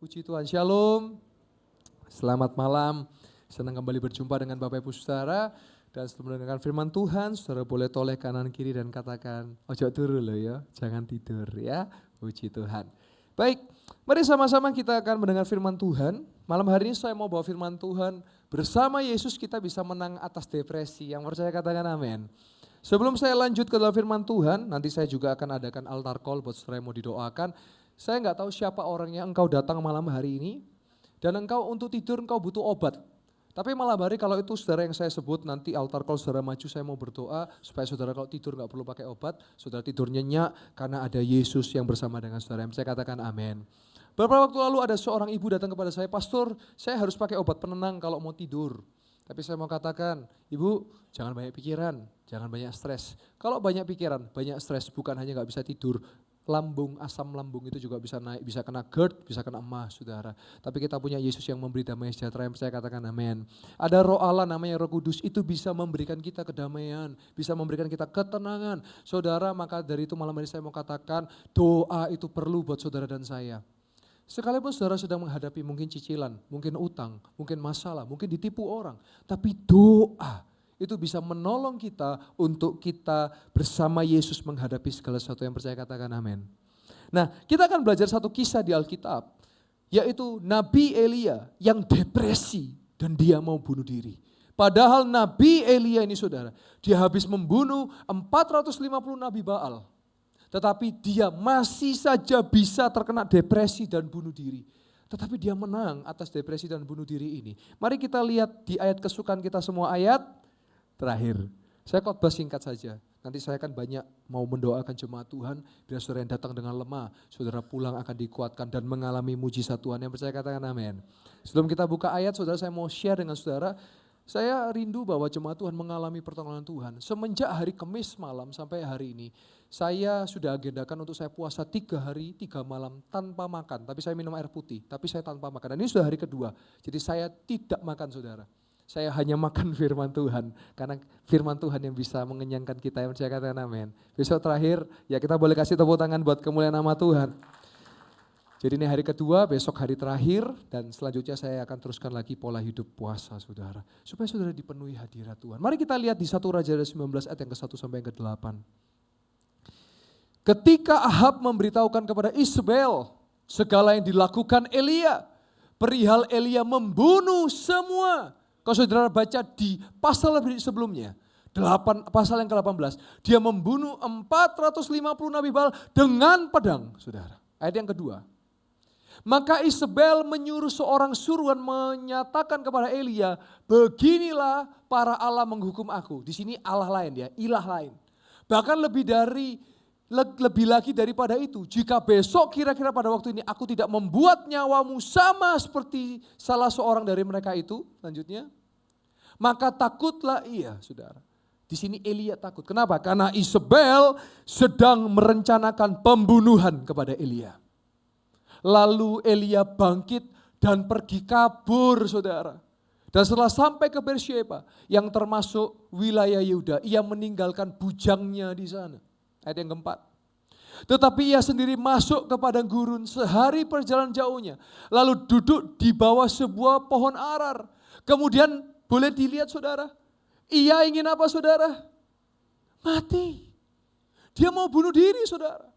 Puji Tuhan, Shalom. Selamat malam. Senang kembali berjumpa dengan Bapak Ibu Saudara. Dan sebelum mendengarkan firman Tuhan, saudara boleh toleh kanan kiri dan katakan, ojo turu loh ya, jangan tidur ya. Puji Tuhan. Baik, mari sama-sama kita akan mendengar firman Tuhan. Malam hari ini saya mau bawa firman Tuhan. Bersama Yesus kita bisa menang atas depresi. Yang percaya katakan amin. Sebelum saya lanjut ke dalam firman Tuhan, nanti saya juga akan adakan altar call buat saudara yang mau didoakan. Saya nggak tahu siapa orangnya engkau datang malam hari ini, dan engkau untuk tidur engkau butuh obat. Tapi malam hari kalau itu saudara yang saya sebut, nanti altar call saudara maju, saya mau berdoa supaya saudara kalau tidur nggak perlu pakai obat, saudara tidur nyenyak karena ada Yesus yang bersama dengan saudara. Saya katakan amin. Beberapa waktu lalu ada seorang ibu datang kepada saya, pastor saya harus pakai obat penenang kalau mau tidur. Tapi saya mau katakan, ibu jangan banyak pikiran, jangan banyak stres. Kalau banyak pikiran, banyak stres, bukan hanya nggak bisa tidur, lambung, asam lambung itu juga bisa naik, bisa kena GERD, bisa kena emah, saudara. Tapi kita punya Yesus yang memberi damai sejahtera, yang saya katakan amin. Ada Roh Allah namanya Roh Kudus, itu bisa memberikan kita kedamaian, bisa memberikan kita ketenangan. Saudara, maka dari itu malam ini saya mau katakan, doa itu perlu buat saudara dan saya. Sekalipun saudara sedang menghadapi mungkin cicilan, mungkin utang, mungkin masalah, mungkin ditipu orang. Tapi doa itu bisa menolong kita untuk kita bersama Yesus menghadapi segala sesuatu. Yang percaya katakan amin. Nah, kita akan belajar satu kisah di Alkitab, yaitu Nabi Elia yang depresi dan dia mau bunuh diri. Padahal Nabi Elia ini saudara, dia habis membunuh 450 Nabi Baal. Tetapi dia masih saja bisa terkena depresi dan bunuh diri. Tetapi dia menang atas depresi dan bunuh diri ini. Mari kita lihat di ayat kesukaan kita semua, ayat terakhir. Saya khotbah singkat saja. Nanti saya akan banyak mau mendoakan jemaat Tuhan. Bila saudara yang datang dengan lemah, saudara pulang akan dikuatkan dan mengalami mujizat Tuhan. Yang percaya katakan amin. Sebelum kita buka ayat, saudara saya mau share dengan saudara. Saya rindu bahwa jemaat Tuhan mengalami pertolongan Tuhan. Semenjak hari Kamis malam sampai hari ini, saya sudah agendakan untuk saya puasa 3 hari 3 malam tanpa makan. Tapi saya minum air putih, tapi saya tanpa makan. Dan ini sudah hari kedua, jadi saya tidak makan saudara. Saya hanya makan firman Tuhan, karena firman Tuhan yang bisa mengenyangkan kita, yang percaya katakan amin. Besok terakhir, ya kita boleh kasih tepuk tangan buat kemuliaan nama Tuhan. Jadi ini hari kedua, besok hari terakhir, dan selanjutnya saya akan teruskan lagi pola hidup puasa saudara. Supaya saudara dipenuhi hadirat Tuhan. Mari kita lihat di 1 Raja 19 ayat yang ke-1 sampai yang ke-8. Ketika Ahab memberitahukan kepada Isabel segala yang dilakukan Elia, perihal Elia membunuh semua. Kalau saudara baca di pasal sebelumnya, pasal yang ke-18, dia membunuh 450 Nabi Baal dengan pedang, saudara. Ayat yang kedua. Maka Isabel menyuruh seorang suruhan menyatakan kepada Elia, beginilah para Allah menghukum aku. Di sini Allah lain ya, ilah lain. Bahkan lebih lagi daripada itu, jika besok kira-kira pada waktu ini aku tidak membuat nyawamu sama seperti salah seorang dari mereka itu, lanjutnya, maka takutlah ia, saudara. Di sini Elia takut. Kenapa? Karena Isabel sedang merencanakan pembunuhan kepada Elia. Lalu Elia bangkit dan pergi kabur, saudara. Dan setelah sampai ke Beersheba, yang termasuk wilayah Yehuda, ia meninggalkan bujangnya di sana. Ayat yang keempat. Tetapi ia sendiri masuk ke padang gurun sehari perjalanan jauhnya. Lalu duduk di bawah sebuah pohon arar. Kemudian boleh dilihat saudara, ia ingin apa saudara? Mati. Dia mau bunuh diri saudara.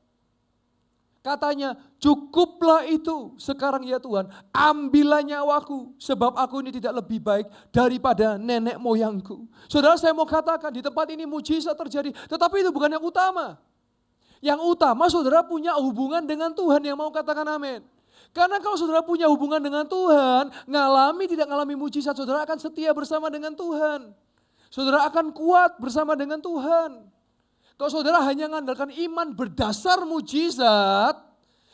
Katanya, cukuplah itu sekarang ya Tuhan, ambillah nyawaku, sebab aku ini tidak lebih baik daripada nenek moyangku. Saudara, saya mau katakan di tempat ini mujizat terjadi, tetapi itu bukan yang utama. Yang utama saudara punya hubungan dengan Tuhan, yang mau katakan amin. Karena kalau saudara punya hubungan dengan Tuhan, tidak ngalami mujizat, saudara akan setia bersama dengan Tuhan. Saudara akan kuat bersama dengan Tuhan. Kalau saudara hanya mengandalkan iman berdasar mujizat,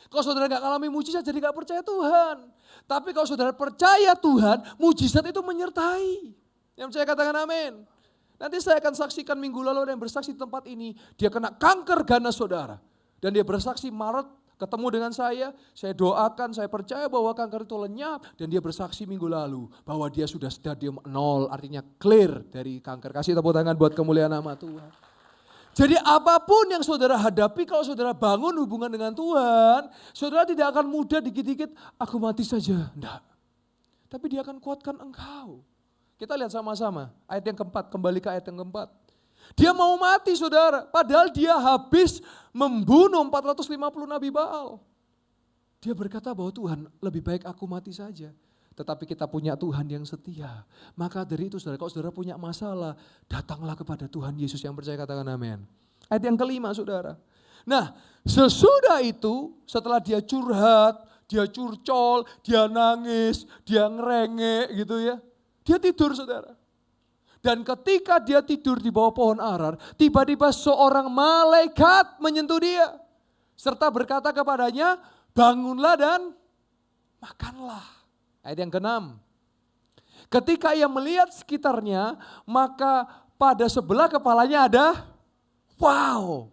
kalau saudara gak mengalami mujizat jadi gak percaya Tuhan. Tapi kalau saudara percaya Tuhan, mujizat itu menyertai. Yang percaya katakan amin. Nanti saya akan saksikan minggu lalu ada yang bersaksi di tempat ini, dia kena kanker ganas saudara. Dan dia bersaksi Maret ketemu dengan saya doakan, saya percaya bahwa kanker itu lenyap. Dan dia bersaksi minggu lalu bahwa dia sudah stadium 0, artinya clear dari kanker. Kasih tepuk tangan buat kemuliaan nama Tuhan. Jadi apapun yang saudara hadapi kalau saudara bangun hubungan dengan Tuhan, saudara tidak akan mudah dikit-dikit, aku mati saja. Enggak. Tapi dia akan kuatkan engkau. Kita lihat sama-sama, ayat yang keempat, kembali ke ayat yang keempat. Dia mau mati saudara, padahal dia habis membunuh 450 Nabi Baal. Dia berkata bahwa Tuhan lebih baik aku mati saja. Tetapi kita punya Tuhan yang setia. Maka dari itu saudara, kalau saudara punya masalah, datanglah kepada Tuhan Yesus yang percaya, katakan amin. Ayat yang kelima saudara. Nah sesudah itu setelah dia curhat, dia curcol, dia nangis, dia ngerengek gitu ya. Dia tidur saudara. Dan ketika dia tidur di bawah pohon arar, tiba-tiba seorang malaikat menyentuh dia. Serta berkata kepadanya, bangunlah dan makanlah. Ayat yang ke-6. Ketika ia melihat sekitarnya, maka pada sebelah kepalanya ada, wow,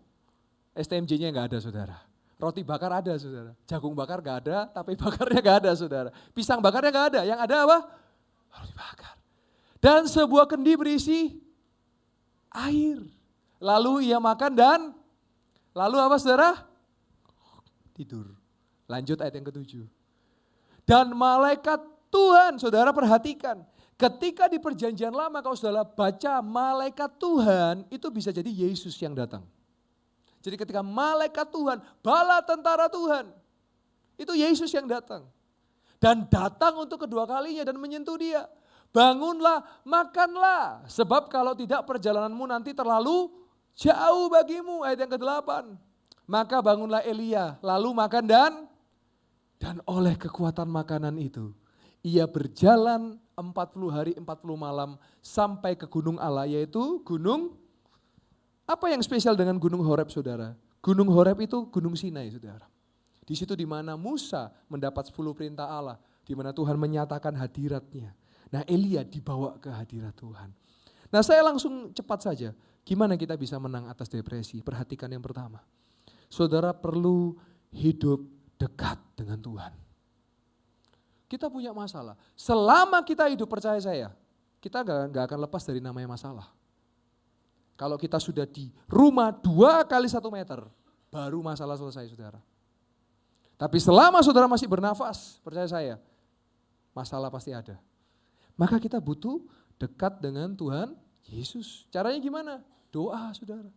STMJ-nya enggak ada saudara. Roti bakar ada saudara, jagung bakar enggak ada, tape bakarnya enggak ada saudara. Pisang bakarnya enggak ada, yang ada apa? Roti bakar. Dan sebuah kendi berisi air. Lalu ia makan dan, lalu apa saudara? Tidur. Lanjut ayat yang ke-7. Dan malaikat Tuhan, saudara perhatikan, ketika di perjanjian lama kalau saudara baca malaikat Tuhan, itu bisa jadi Yesus yang datang. Jadi ketika malaikat Tuhan, bala tentara Tuhan, itu Yesus yang datang. Dan datang untuk kedua kalinya dan menyentuh dia. Bangunlah, makanlah, sebab kalau tidak perjalananmu nanti terlalu jauh bagimu. Ayat yang ke-8. Maka bangunlah Elia, lalu makan dan oleh kekuatan makanan itu, ia berjalan 40 hari 40 malam sampai ke gunung Allah, yaitu gunung, apa yang spesial dengan gunung Horeb saudara? Gunung Horeb itu gunung Sinai saudara. Di situ di mana Musa mendapat 10 perintah Allah, di mana Tuhan menyatakan hadiratnya. Nah Elia dibawa ke hadirat Tuhan. Nah saya langsung cepat saja, gimana kita bisa menang atas depresi? Perhatikan yang pertama, saudara perlu hidup dekat dengan Tuhan. Kita punya masalah. Selama kita hidup percaya saya, kita gak akan lepas dari namanya masalah. Kalau kita sudah di rumah 2 kali 1 meter, baru masalah selesai saudara. Tapi selama saudara masih bernafas, percaya saya, masalah pasti ada. Maka kita butuh dekat dengan Tuhan Yesus. Caranya gimana? Doa saudara.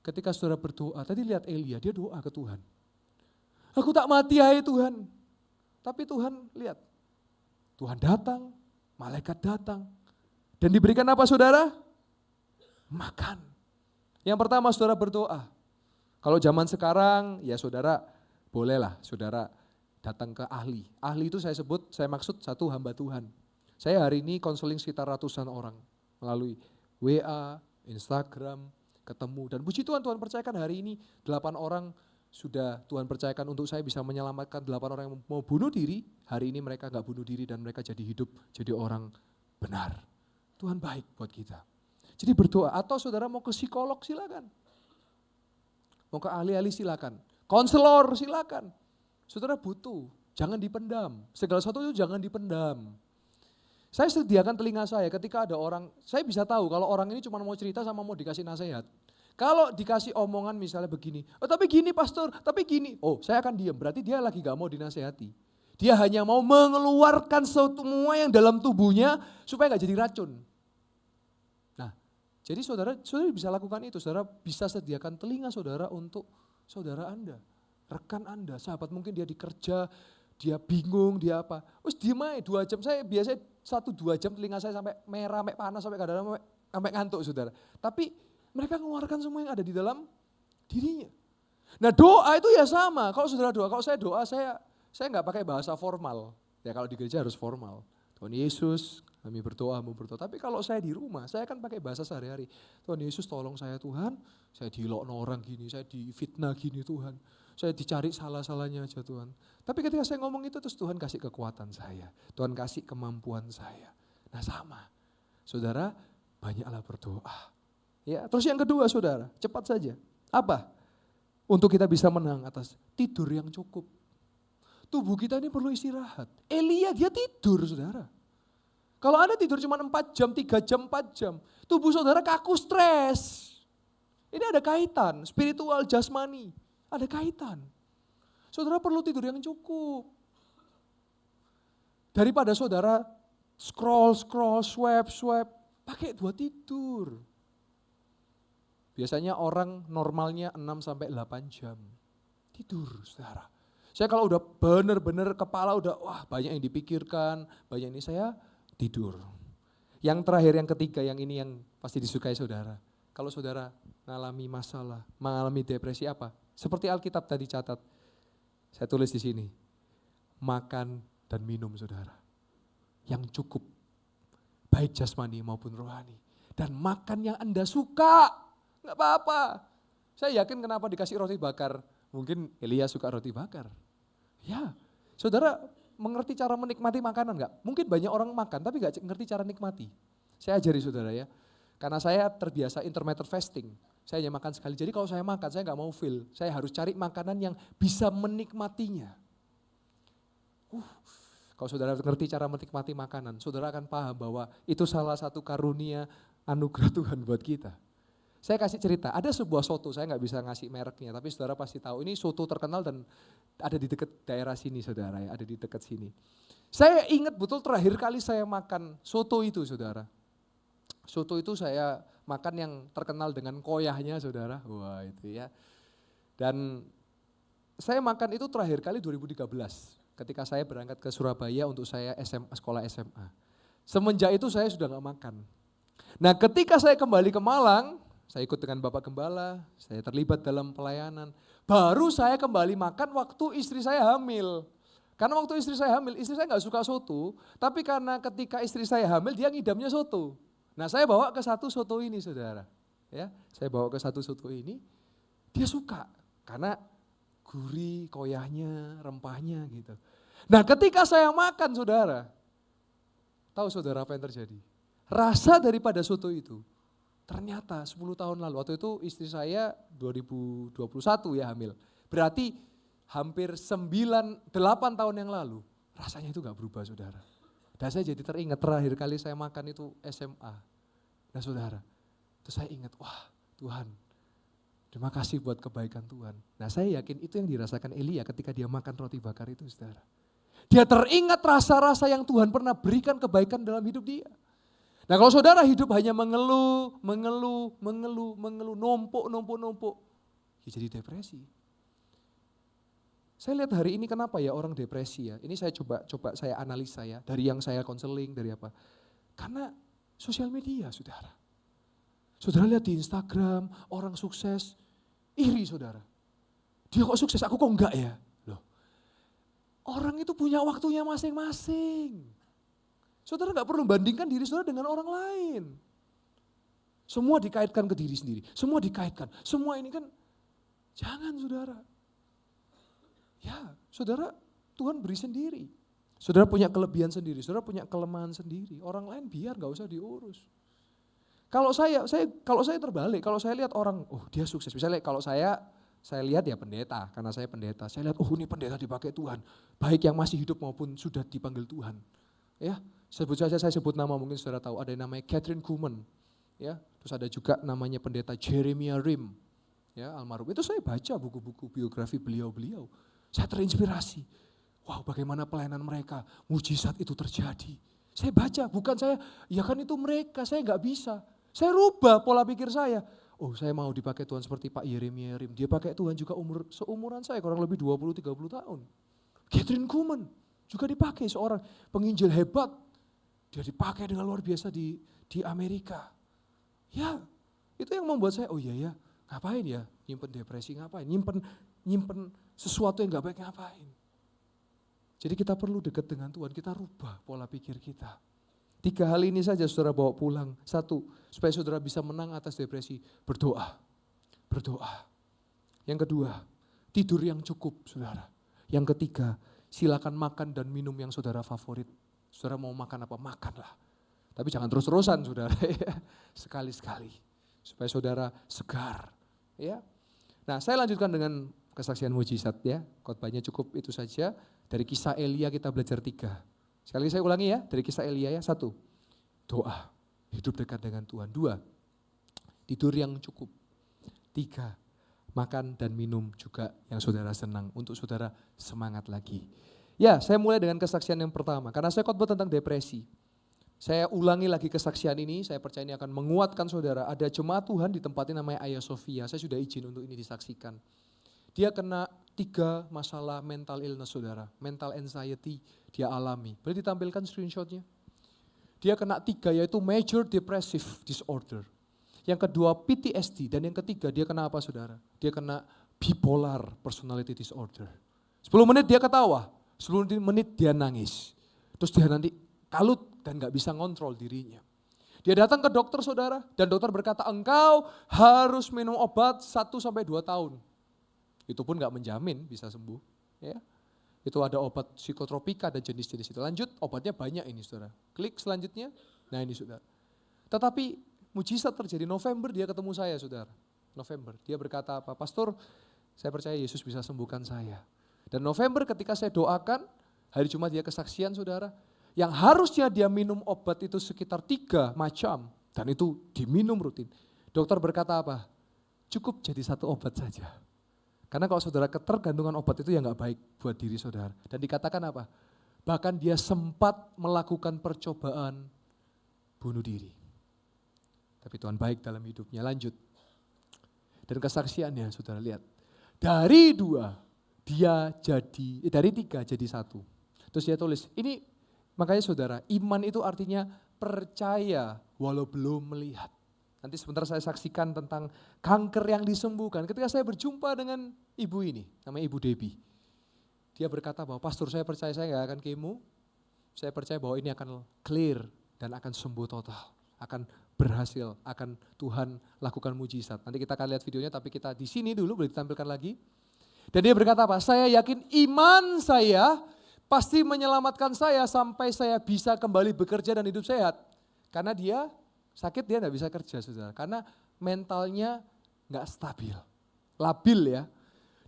Ketika saudara berdoa, tadi lihat Elia, dia doa ke Tuhan. Aku tak mati hai Tuhan. Tapi Tuhan lihat, Tuhan datang, malaikat datang. Dan diberikan apa saudara? Makan. Yang pertama saudara berdoa. Kalau zaman sekarang ya saudara bolehlah saudara datang ke ahli. Ahli itu saya maksud satu hamba Tuhan. Saya hari ini konseling sekitar ratusan orang melalui WA, Instagram, ketemu. Dan puji Tuhan, Tuhan percayakan hari ini 8 orang sudah Tuhan percayakan untuk saya bisa menyelamatkan 8 orang yang mau bunuh diri. Hari ini mereka gak bunuh diri dan mereka jadi hidup, jadi orang benar. Tuhan baik buat kita. Jadi berdoa, atau saudara mau ke psikolog silakan. Mau ke ahli-ahli silakan. Konselor silakan. Saudara butuh, jangan dipendam. Segala sesuatu itu jangan dipendam. Saya sediakan telinga saya ketika ada orang, saya bisa tahu kalau orang ini cuma mau cerita sama mau dikasih nasihat. Kalau dikasih omongan misalnya begini, oh tapi gini pastor, tapi gini. Oh saya akan diam, berarti dia lagi gak mau dinasehati. Dia hanya mau mengeluarkan semua yang dalam tubuhnya supaya gak jadi racun. Nah jadi saudara bisa lakukan itu, saudara bisa sediakan telinga saudara untuk saudara Anda. Rekan Anda, sahabat mungkin dia dikerja, dia bingung, dia apa. Terus diem aja 2 jam, saya biasanya 1-2 jam telinga saya sampai merah, sampai panas, sampai kadang-kadang sampai ngantuk saudara. Tapi mereka mengeluarkan semua yang ada di dalam dirinya. Nah doa itu ya sama, kalau saudara doa, kalau saya doa saya gak pakai bahasa formal. Ya kalau di gereja harus formal. Tuhan Yesus, kami berdoa, mau berdoa. Tapi kalau saya di rumah, saya akan pakai bahasa sehari-hari. Tuhan Yesus tolong saya Tuhan, saya dilokno orang gini, saya difitnah gini Tuhan. Saya dicari salah-salahnya aja Tuhan. Tapi ketika saya ngomong itu terus Tuhan kasih kekuatan saya. Tuhan kasih kemampuan saya. Nah sama, saudara banyaklah berdoa. Ya, terus yang kedua saudara, cepat saja. Apa? Untuk kita bisa menang atas tidur yang cukup. Tubuh kita ini perlu istirahat. Elia dia tidur saudara. Kalau Anda tidur cuma 4 jam, 3 jam, 4 jam. Tubuh saudara kaku stres. Ini ada kaitan, spiritual, jasmani, ada kaitan. Saudara perlu tidur yang cukup. Daripada saudara scroll, swipe, pakai 2 tidur. Biasanya orang normalnya 6-8 jam. Tidur, saudara. Saya kalau udah benar-benar kepala udah banyak yang dipikirkan, banyak ini saya tidur. Yang terakhir, yang ketiga, yang ini yang pasti disukai saudara. Kalau saudara mengalami masalah, mengalami depresi apa? Seperti Alkitab tadi catat. Saya tulis di sini. Makan dan minum saudara. Yang cukup. Baik jasmani maupun rohani. Dan makan yang Anda suka. Enggak apa-apa. Saya yakin kenapa dikasih roti bakar. Mungkin Elia suka roti bakar. Ya, saudara mengerti cara menikmati makanan enggak? Mungkin banyak orang makan tapi enggak ngerti cara nikmati. Saya ajari saudara ya. Karena saya terbiasa intermittent fasting. Saya hanya makan sekali. Jadi kalau saya makan, saya enggak mau feel. Saya harus cari makanan yang bisa menikmatinya. Kalau saudara ngerti cara menikmati makanan, saudara akan paham bahwa itu salah satu karunia anugerah Tuhan buat kita. Saya kasih cerita, ada sebuah soto, saya nggak bisa ngasih mereknya, tapi saudara pasti tahu, ini soto terkenal dan ada di dekat daerah sini saudara ya, ada di dekat sini. Saya ingat betul terakhir kali saya makan soto itu saudara. Soto itu saya makan yang terkenal dengan koyahnya saudara, wah itu ya. Dan saya makan itu terakhir kali 2013, ketika saya berangkat ke Surabaya untuk saya sekolah SMA. Semenjak itu saya sudah nggak makan. Nah ketika saya kembali ke Malang, saya ikut dengan Bapak Gembala, saya terlibat dalam pelayanan. Baru saya kembali makan waktu istri saya hamil. Karena waktu istri saya hamil, istri saya nggak suka soto, tapi karena ketika istri saya hamil dia ngidamnya soto. Nah saya bawa ke satu soto ini saudara, ya saya bawa ke satu soto ini, dia suka karena gurih, koyahnya, rempahnya gitu. Nah ketika saya makan saudara, tahu saudara apa yang terjadi? Rasa daripada soto itu, ternyata 10 tahun lalu, waktu itu istri saya 2021 ya hamil, berarti hampir 8 tahun yang lalu, rasanya itu gak berubah saudara. Dan saya jadi teringat terakhir kali saya makan itu SMA. Nah saudara, terus saya ingat, wah Tuhan, terima kasih buat kebaikan Tuhan. Nah saya yakin itu yang dirasakan Elia ketika dia makan roti bakar itu saudara. Dia teringat rasa-rasa yang Tuhan pernah berikan kebaikan dalam hidup dia. Nah kalau saudara hidup hanya mengeluh, numpuk, ya jadi depresi. Saya lihat hari ini kenapa ya orang depresi ya. Ini saya coba saya analisa ya, dari yang saya konseling, dari apa. Karena sosial media saudara. Saudara lihat di Instagram, orang sukses, iri saudara. Dia kok sukses, aku kok enggak ya? Loh, orang itu punya waktunya masing-masing. Saudara gak perlu bandingkan diri saudara dengan orang lain. Semua dikaitkan ke diri sendiri, semua dikaitkan. Semua ini kan, jangan saudara. Ya, saudara Tuhan beri sendiri. Saudara punya kelebihan sendiri, saudara punya kelemahan sendiri. Orang lain biar gak usah diurus. Kalau saya terbalik, kalau saya lihat orang, oh dia sukses. Misalnya kalau saya lihat ya pendeta, karena saya pendeta. Saya lihat, oh ini pendeta dipakai Tuhan. Baik yang masih hidup maupun sudah dipanggil Tuhan. Ya, saya sebut nama, mungkin saudara tahu, ada yang namanya Catherine Kuhlman. Ya, terus ada juga namanya pendeta Jeremiah Rim. Ya, almarhum. Itu saya baca buku-buku biografi beliau-beliau. Saya terinspirasi. Wow, bagaimana pelayanan mereka, mujizat itu terjadi. Saya baca, bukan saya, ya kan itu mereka, saya nggak bisa. Saya rubah pola pikir saya. Oh saya mau dipakai Tuhan seperti Pak Yeremia Rim. Dia pakai Tuhan juga seumuran saya, kurang lebih 20-30 tahun. Catherine Kuhlman juga dipakai, seorang penginjil hebat. Dia dipakai dengan luar biasa di Amerika. Ya, itu yang membuat saya, oh iya ya, ngapain ya nyimpen depresi, ngapain, nyimpen sesuatu yang gak baik ngapain. Jadi kita perlu dekat dengan Tuhan, kita rubah pola pikir kita. 3 hal ini saja saudara bawa pulang. 1, supaya saudara bisa menang atas depresi, berdoa. Berdoa. Yang kedua, tidur yang cukup saudara. Yang ketiga, silakan makan dan minum yang saudara favorit. Saudara mau makan apa, makanlah. Tapi jangan terus-terusan saudara, sekali-sekali. Supaya saudara segar. Ya. Nah saya lanjutkan dengan kesaksian mujizat ya. Khotbahnya cukup itu saja. Dari kisah Elia kita belajar 3. Sekali lagi saya ulangi ya, dari kisah Elia ya. 1, doa, hidup dekat dengan Tuhan. 2, tidur yang cukup. 3. Makan dan minum juga yang saudara senang, untuk saudara semangat lagi. Ya, saya mulai dengan kesaksian yang pertama, karena saya khotbah tentang depresi. Saya ulangi lagi kesaksian ini, saya percaya ini akan menguatkan saudara. Ada jemaat Tuhan di tempat ini namanya Ayah Sofia, saya sudah izin untuk ini disaksikan. Dia kena 3 masalah mental illness saudara, mental anxiety dia alami. Boleh ditampilkan screenshotnya? Dia kena 3 yaitu major depressive disorder. Yang kedua PTSD dan yang ketiga dia kena apa saudara? Dia kena bipolar personality disorder. 10 menit dia ketawa, 10 menit dia nangis. Terus dia nanti kalut dan gak bisa ngontrol dirinya. Dia datang ke dokter saudara dan dokter berkata engkau harus minum obat 1-2 tahun. Itu pun gak menjamin bisa sembuh. Ya. Itu ada obat psikotropika dan jenis-jenis itu. Lanjut obatnya banyak ini saudara. Klik selanjutnya, nah ini saudara. Tetapi mujizat terjadi November dia ketemu saya saudara. November dia berkata apa? Pastor saya percaya Yesus bisa sembuhkan saya. Dan November ketika saya doakan hari Jumat dia kesaksian saudara. Yang harusnya dia minum obat itu sekitar 3 macam. Dan itu diminum rutin. Dokter berkata apa? Cukup jadi 1 obat saja. Karena kalau saudara ketergantungan obat itu ya gak baik buat diri saudara. Dan dikatakan apa? Bahkan dia sempat melakukan percobaan bunuh diri. Tapi Tuhan baik dalam hidupnya, lanjut. Dan kesaksiannya saudara lihat. Dari 3 jadi 1. Terus dia tulis, ini makanya saudara, iman itu artinya percaya walau belum melihat. Nanti sebentar saya saksikan tentang kanker yang disembuhkan. Ketika saya berjumpa dengan ibu ini, namanya Ibu Debbie. Dia berkata bahwa pastor saya percaya saya gak akan kemo. Saya percaya bahwa ini akan clear dan akan sembuh total. Akan berhasil, akan Tuhan lakukan mujizat. Nanti kita akan lihat videonya tapi kita di sini dulu boleh ditampilkan lagi. Dan dia berkata apa? Saya yakin iman saya pasti menyelamatkan saya sampai saya bisa kembali bekerja dan hidup sehat. Karena dia sakit dia gak bisa kerja saudara. Karena mentalnya gak stabil, labil ya.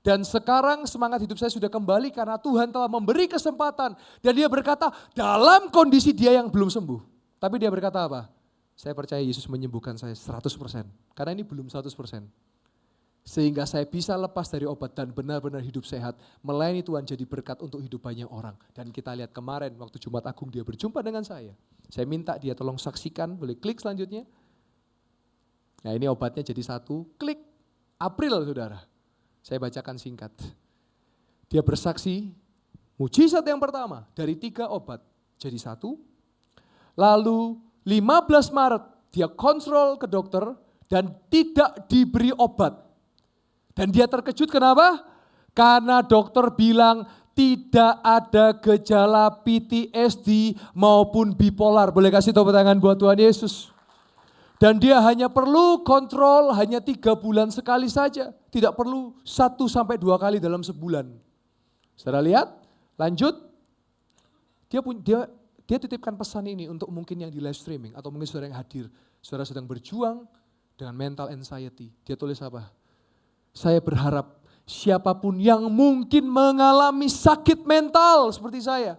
Dan sekarang semangat hidup saya sudah kembali karena Tuhan telah memberi kesempatan. Dan dia berkata dalam kondisi dia yang belum sembuh. Tapi dia berkata apa? Saya percaya Yesus menyembuhkan saya 100%. Karena ini belum 100%. Sehingga saya bisa lepas dari obat dan benar-benar hidup sehat. Melayani Tuhan jadi berkat untuk hidup banyak orang. Dan kita lihat kemarin waktu Jumat Agung dia berjumpa dengan saya. Saya minta dia tolong saksikan, boleh klik selanjutnya. Nah ini obatnya jadi 1, klik April saudara. Saya bacakan singkat. Dia bersaksi, mujizat yang pertama dari 3 obat jadi 1. Lalu 15 Maret dia kontrol ke dokter dan tidak diberi obat. Dan dia terkejut kenapa? Karena dokter bilang tidak ada gejala PTSD maupun bipolar. Boleh kasih tepuk tangan buat Tuhan Yesus. Dan dia hanya perlu kontrol hanya 3 bulan sekali saja. Tidak perlu 1-2 kali dalam sebulan. Saudara lihat, lanjut. Dia titipkan pesan ini untuk mungkin yang di live streaming atau mungkin saudara yang hadir. Saudara sedang berjuang dengan mental anxiety. Dia tulis apa? Saya berharap siapapun yang mungkin mengalami sakit mental seperti saya.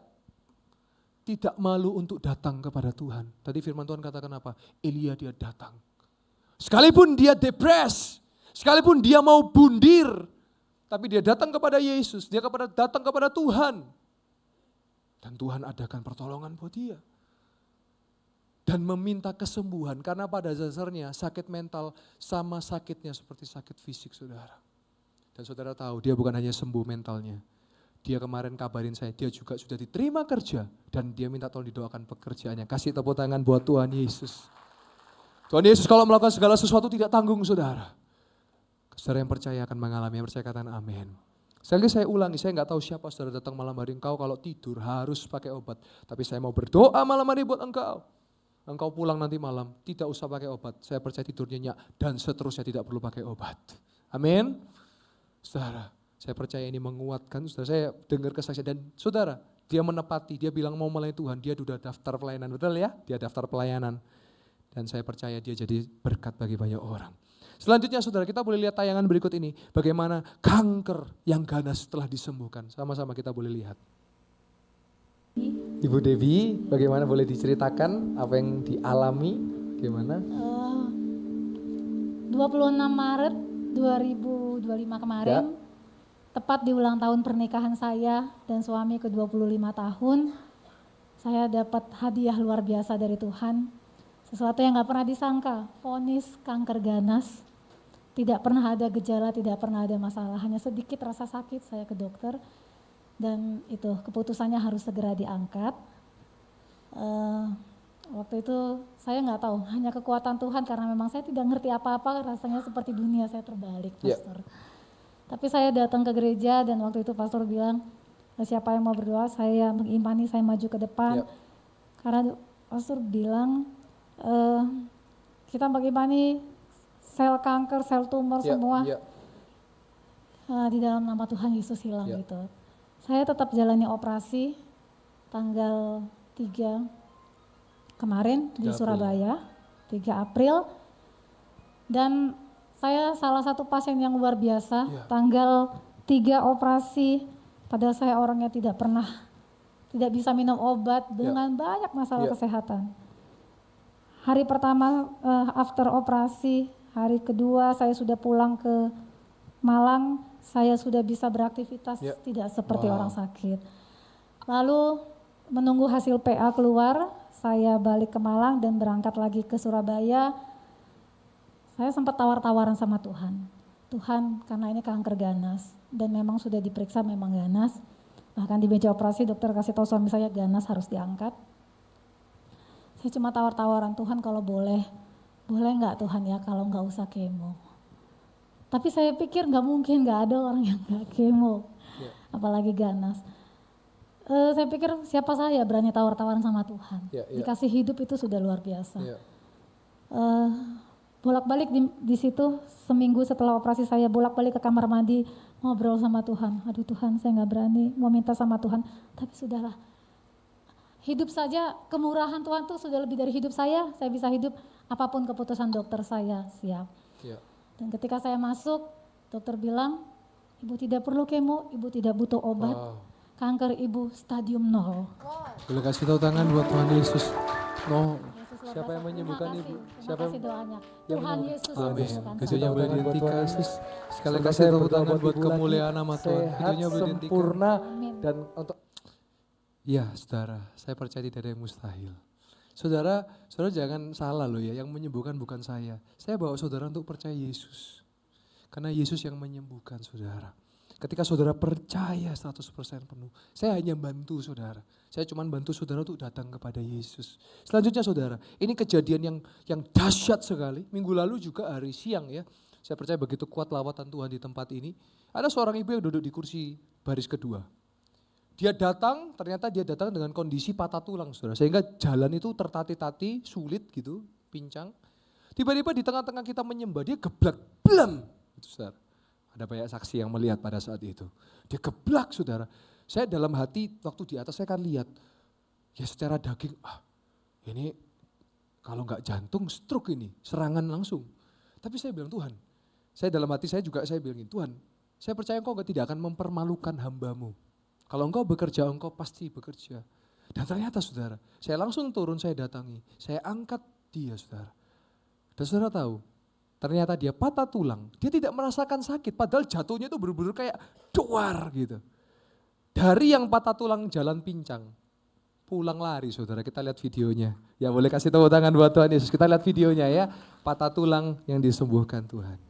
Tidak malu untuk datang kepada Tuhan. Tadi firman Tuhan katakan apa? Elia dia datang. Sekalipun dia depres, sekalipun dia mau bundir, tapi dia datang kepada Yesus, dia datang kepada Tuhan. Dan Tuhan adakan pertolongan buat dia. Dan meminta kesembuhan, karena pada dasarnya sakit mental sama sakitnya seperti sakit fisik saudara. Dan saudara tahu dia bukan hanya sembuh mentalnya. Dia kemarin kabarin saya, dia juga sudah diterima kerja. Dan dia minta tolong didoakan pekerjaannya. Kasih tepuk tangan buat Tuhan Yesus. Tuhan Yesus kalau melakukan segala sesuatu tidak tanggung saudara. Saudara yang percaya akan mengalami, yang percaya katakan amin. Sekali lagi saya ulangi, saya nggak tahu siapa saudara datang malam hari engkau kalau tidur harus pakai obat. Tapi saya mau berdoa malam hari buat engkau. Engkau pulang nanti malam, tidak usah pakai obat. Saya percaya tidur nyenyak dan seterusnya tidak perlu pakai obat. Amin. Saudara, saya percaya ini menguatkan. Saudara, saya dengar kesaksian dan saudara, dia menepati, dia bilang mau melayani Tuhan, dia sudah daftar pelayanan. Betul ya? Dia daftar pelayanan. Dan saya percaya dia jadi berkat bagi banyak orang. Selanjutnya saudara, kita boleh lihat tayangan berikut ini. Bagaimana kanker yang ganas telah disembuhkan. Sama-sama kita boleh lihat. Ibu Debbie, bagaimana boleh diceritakan apa yang dialami? Gimana? 26 Maret 2025 kemarin, tepat di ulang tahun pernikahan saya dan suami ke-25 tahun, saya dapat hadiah luar biasa dari Tuhan. Sesuatu yang gak pernah disangka, vonis kanker ganas. Tidak pernah ada gejala, tidak pernah ada masalah, hanya sedikit rasa sakit saya ke dokter. Dan itu keputusannya harus segera diangkat. Waktu itu saya nggak tahu, hanya kekuatan Tuhan karena memang saya tidak ngerti apa-apa, rasanya seperti dunia saya terbalik, Pastor. Tapi saya datang ke gereja dan waktu itu Pastor bilang, siapa yang mau berdoa, saya mengimani, saya maju ke depan. Karena Pastor bilang, kita mengimani sel kanker, sel tumor semua di dalam nama Tuhan Yesus hilang gitu. Saya tetap jalani operasi tanggal 3 kemarin di Surabaya, 3 April. Dan saya salah satu pasien yang luar biasa, tanggal 3 operasi, padahal saya orangnya tidak bisa minum obat dengan banyak masalah kesehatan. Hari pertama after operasi, hari kedua saya sudah pulang ke Malang, saya sudah bisa beraktivitas tidak seperti orang sakit. Lalu menunggu hasil PA keluar, saya balik ke Malang dan berangkat lagi ke Surabaya. Saya sempat tawar-tawaran sama Tuhan. Tuhan, karena ini kanker ganas dan memang sudah diperiksa memang ganas. Bahkan di meja operasi dokter kasih tahu suami saya ganas harus diangkat. Saya cuma tawar-tawaran, Tuhan kalau boleh nggak Tuhan ya kalau nggak usah kemo. Tapi saya pikir nggak mungkin, nggak ada orang yang nggak kemo, apalagi ganas. Saya pikir siapa saya berani tawar-tawaran sama Tuhan. Dikasih hidup itu sudah luar biasa. Bolak-balik di situ seminggu setelah operasi saya bolak-balik ke kamar mandi ngobrol sama Tuhan. Aduh Tuhan, saya nggak berani mau minta sama Tuhan, tapi sudahlah. Hidup saja kemurahan Tuhan tuh sudah lebih dari hidup saya bisa hidup apapun keputusan dokter saya siap. Dan ketika saya masuk, dokter bilang, ibu tidak perlu kemo, ibu tidak butuh obat, kanker ibu stadium 0. Boleh kasih tahu tangan buat Tuhan Yesus. Siapa yang menyembuhkan ibu? Siapa yang doanya? Tuhan Yesus menyembuhkan. Kejunya boleh dihentikan. Sekali kasih tepuk tangan buat kemuliaan nama Tuhan. Kejunya boleh dihentikan. Sempurna dan untuk saudara, saya percaya tidak ada yang mustahil. Saudara jangan salah loh ya, yang menyembuhkan bukan saya. Saya bawa saudara untuk percaya Yesus. Karena Yesus yang menyembuhkan saudara. Ketika saudara percaya 100% penuh, saya hanya bantu saudara. Saya cuma bantu saudara untuk datang kepada Yesus. Selanjutnya saudara, ini kejadian yang dahsyat sekali. Minggu lalu juga hari siang ya. Saya percaya begitu kuat lawatan Tuhan di tempat ini. Ada seorang ibu yang duduk di kursi baris kedua. Ternyata dia datang dengan kondisi patah tulang saudara. Sehingga jalan itu tertati-tati, sulit gitu, pincang. Tiba-tiba di tengah-tengah kita menyembah, dia geblak, blam. Itu saudara. Ada banyak saksi yang melihat pada saat itu. Dia geblak saudara. Saya dalam hati waktu di atas saya kan lihat. Ya secara daging, ini kalau enggak jantung stroke ini, serangan langsung. Tapi saya bilang Tuhan, saya dalam hati saya bilang Tuhan, saya percaya Engkau tidak akan mempermalukan hambamu. Kalau Engkau bekerja, Engkau pasti bekerja. Dan ternyata saudara, saya langsung turun, saya datangi. Saya angkat dia saudara. Dan saudara tahu, ternyata dia patah tulang. Dia tidak merasakan sakit, padahal jatuhnya itu benar-benar kayak doar gitu. Dari yang patah tulang jalan pincang, pulang lari saudara. Kita lihat videonya. Ya boleh kasih tepuk tangan buat Tuhan Yesus. Kita lihat videonya ya, patah tulang yang disembuhkan Tuhan.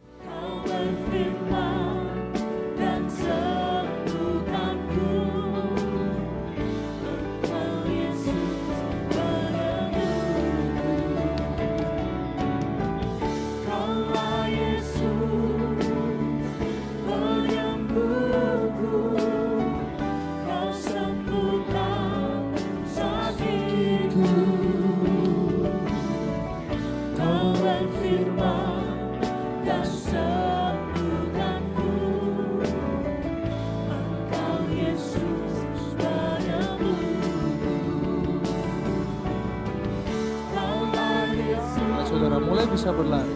Mulai bisa berlari.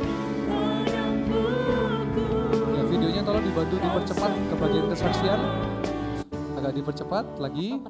Ya, videonya tolong dibantu dipercepat ke bagian kesaksian. Agak dipercepat lagi.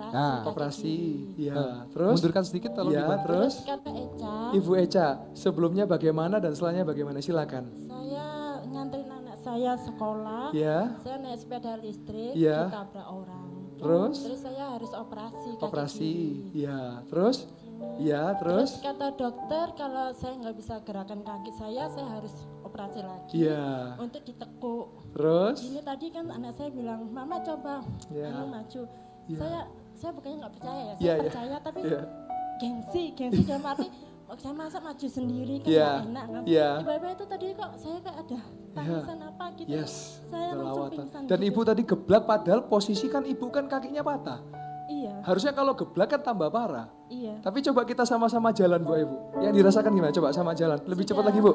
Operasi. Ya, terus mundurkan sedikit tolong dibantu. Terus kata Eca. Ibu Eca, sebelumnya bagaimana dan setelahnya bagaimana? Silakan. Saya nganterin anak saya saya sekolah, Ya. saya naik sepeda listrik, Iya. ditabrak orang. Terus? Terus saya harus operasi kaki Operasi. kiri. Ya. Terus? Sini. Ya, Terus terus? kata dokter kalau saya nggak bisa gerakan kaki saya harus operasi lagi Iya. untuk ditekuk. Terus? Ini tadi kan anak saya bilang, mama coba Ya. maju. Ya. Saya bukannya nggak percaya ya, saya Ya, ya. percaya tapi Ya. gengsi dalam arti saya masa maju sendiri kan Ya. nggak enak kan. Ya. Tiba-tiba itu tadi kok saya kayak ada tangisan apa gitu. Yes. Saya langsung Kelawatan. pingsan. Dan gitu. ibu tadi geblak padahal posisi kan ibu kan kakinya patah. Iya, Harusnya kalau geblak kan tambah parah. iya. Tapi coba kita sama-sama jalan Bu Ibu. Yang dirasakan gimana? Coba sama jalan. Lebih cepat Sudah lagi Bu.